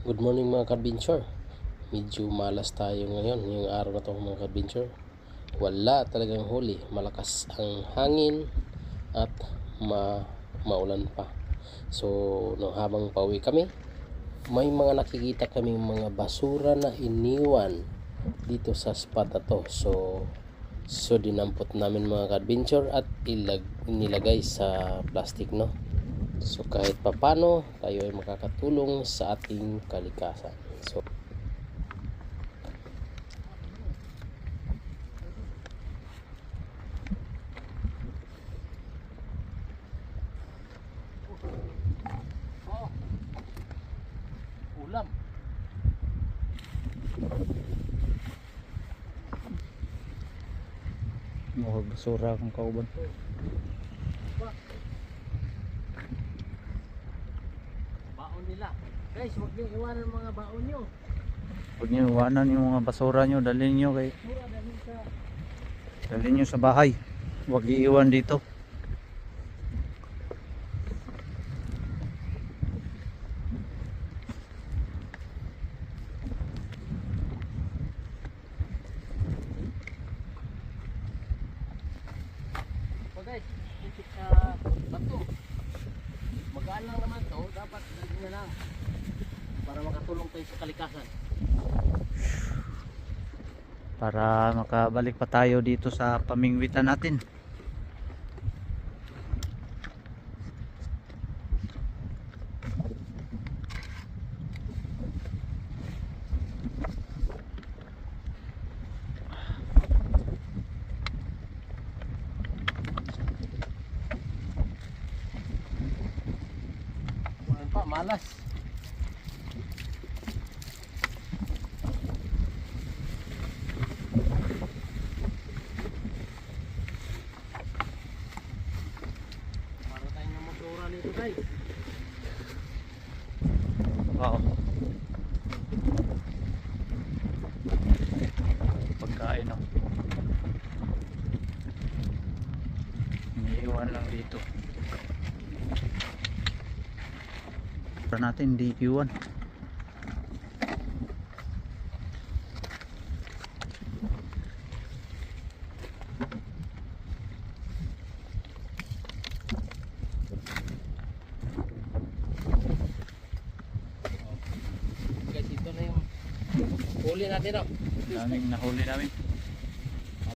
Good morning mga ka-adventure. Medyo malas tayo ngayon, yung araw na to mga ka-adventure. Wala talagang huli, malakas ang hangin at maulan pa. So habang pauwi kami, may mga nakikita kaming mga basura na iniwan dito sa spot na to. So dinampot namin mga ka-adventure at nilagay sa plastic, no. So kahit papano tayo ay makakatulong sa ating kalikasan. So ulam. Mga basura kung kauban. Baon nila. Guys, huwag niyo iwanan mga baon niyo. Huwag niyo iwanan yung mga basura niyo, dalhin niyo sa bahay. Huwag iiwan dito. So guys, dito sa bato. Magaan lang naman to, dapat dalhin niya lang para makatulong tayo sa kalikasan. Para makabalik pa tayo dito sa pamingwitan natin. Ano pa, malas. Para tayo na magsura nito guys. Wow. Pagkain, no. Iniiwan lang dito. Para natin hindi iwan. Guys, ito na yung huli natin, no. Daming nahuli namin.